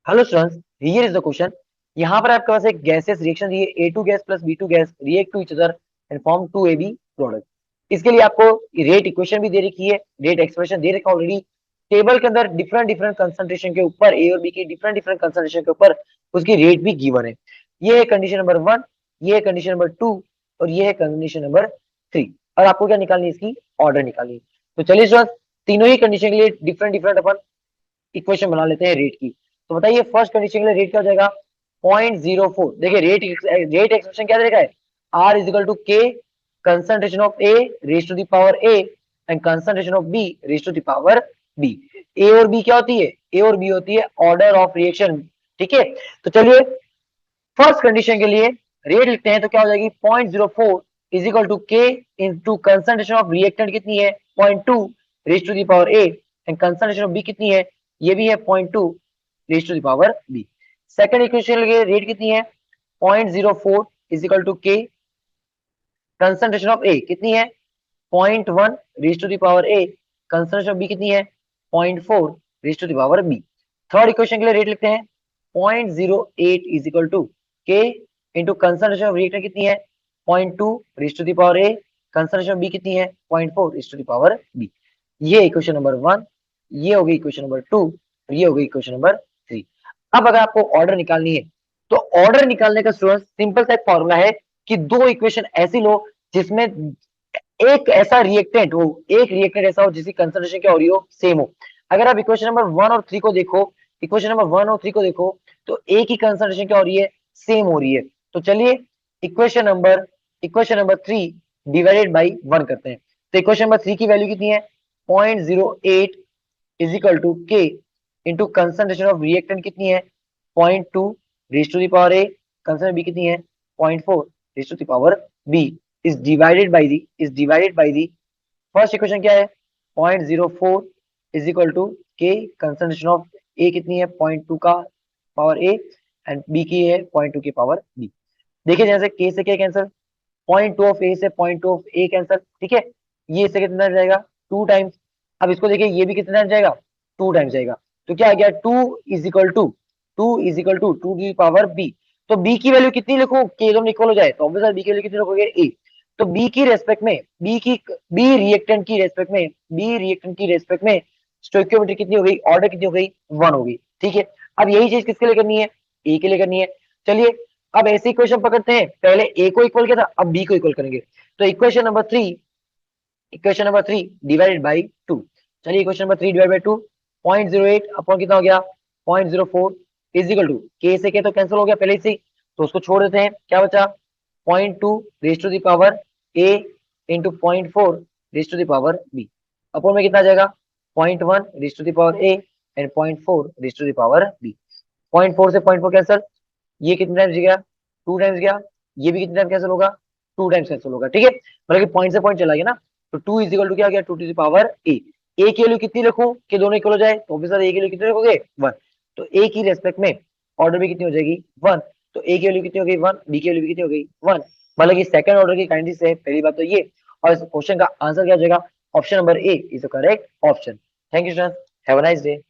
Hello students, here is the question. यहाँ पर आपके पास एक गैसेस रिएक्शन दी है, A2 gas plus B2 gas react to each other and form 2AB product. इसके लिए आपको रेट इक्वेशन भी दे रखी है, रेट एक्सप्रेशन दे रखा ऑलरेडी। टेबल के अंदर डिफरेंट डिफरेंट कंसंट्रेशन के ऊपर A और B की डिफरेंट डिफरेंट कंसंट्रेशन के ऊपर उसकी रेट भी गिवन है। ये है कंडीशन नंबर 1, ये है कंडीशन नंबर 2 और ये है कंडीशन नंबर 3। और आपको क्या निकालनी है, इसकी ऑर्डर निकालनी है। तो चलिए स्टूडेंट्स, तीनों ही कंडीशन के लिए डिफरेंट डिफरेंट अपन इक्वेशन बना लेते हैं रेट की। तो बताइए फर्स्ट कंडीशन के लिए रेट क्या हो जाएगा, 0.04। देखिए रेट एक्सप्रेशन क्या देखा है, R is equal to k concentration of A raise to the power A and concentration of B raise to the power B। A और B क्या होती है, A और B होती है ऑर्डर ऑफ रिएक्शन। ठीक है, तो चलिए फर्स्ट कंडीशन के लिए रेट लिखते हैं। तो क्या हो जाएगी, 0.04 is equal to k into concentration of reactant कितनी है, 0.2 raise to the power A and concentration of B कितनी है, ये भी है 0.2 raise to the power B। Second equation के रेट कितनी है, 0.04 is equal to k concentration of A कितनी है, 0.1 raise to the power A, concentration of B कितनी है, 0.4 raise to the power B। Third equation के लिए रेट लिखते हैं, 0.08 is equal to k into concentration of reactant कितनी है, 0.2 raise to the power A, concentration of B कितनी है, 0.4 raise to the power B। ये इक्वेशन नंबर 1, ये हो गई इक्वेशन नंबर 2, ये हो गई इक्वेशन नंबर 3। अब अगर आपको ऑर्डर निकालनी है तो ऑर्डर निकालने का स्टूडेंट सिंपल सा एक फॉर्मूला है कि दो इक्वेशन ऐसी लो जिसमें एक ऐसा रिएक्टेंट हो, एक रिएक्टेंट ऐसा हो जिसकी कंसंट्रेशन क्या हो रही हो, सेम हो। अगर आप इक्वेशन नंबर 1 और 3 को देखो, इक्वेशन नंबर 1 और 3 को देखो तो एक ही कंसंट्रेशन क्या हो रही है, सेम हो रही है। तो चलिए इक्वेशन नंबर 3 डिवाइडेड बाई 1 करते हैं। तो इक्वेशन नंबर 3 की वैल्यू कितनी है, 0.08 is equal to k into concentration of reactant कितनी है, 0.2 raise to the power A, concentration B कितनी है, 0.4 raise to the power B is divided by the first equation क्या है, 0.04 is equal to k concentration of A कितनी है, 0.2 का power A and B की है 0.2 की पावर बी। देखिए जैसे के से के कैंसिल, 0.2 ऑफ ए से 0.2 ऑफ ए कैंसिल। ठीक है, ये इससे कितना जाएगा, 2 टाइम्स। अब इसको देखिए ये भी कितना जाएगा, 2 टाइम्स जाएगा। तो क्या आ गया, 2 की पावर बी। तो बी की वैल्यू कितनी लिखो, के दोनों इक्वल हो जाए तो ऑब्वियसली बी की वैल्यू कितनी लिखोगे, ए। तो बी की रेस्पेक्ट में, बी रिएक्टेंट की रेस्पेक्ट में, स्टोइकियोमेट्री कितनी हो गई, ऑर्डर कितनी हो गई, 1 हो गई। ठीक है, अब यही चीज किसके लिए करनी है, ए के लिए करनी है। चलिए अब ऐसे इक्वेशन पकड़ते हैं, पहले ए को इक्वल किया था, अब बी को इक्वल करेंगे। तो इक्वेशन नंबर 3 डिवाइडेड बाई 2। चलिए equation number 3 divide by 2, 0.08 upon कितना हो गया, 0.04 इज इक्वल टू के से के तो कैंसिल हो गया पहले से, तो उसको छोड़ देते हैं। क्या बचा, 0.2 raise to the power A into 0.4 raise to the power B. Upon में कितना आ जाएगा, 0.1 raise to the power A and 0.4 raise to the power B. 0.4 से 0.4 कैंसिल, ये कितने टाइम्स गया, 2 टाइम्स गया। ये भी कितने टाइम कैंसिल होगा, 2 टाइम्स कैंसिल होगा। ठीक है, मतलब कि पॉइंट से पॉइंट चला गया ना। तो 2 इज इक्वल टू क्या गया, 2 टू द पावर ए। ए की वैल्यू कितनी लिखूं कि दोनों इक्वल हो जाए, तो ऑब्वियसली ए की वैल्यू कितनी लिखोगे, 1। तो ए की रेस्पेक्ट में ऑर्डर भी कितनी हो जाएगी, 1। तो ए की वैल्यू कितनी हो गई, 1। बी की वैल्यू भी कितनी हो गई, 1। मतलब कि सेकंड ऑर्डर की काइंडनेस है, पहली बात तो ये। और इस क्वेश्चन का आंसर क्या हो जाएगा, option number A is the correct option. Thank you students, have a nice day.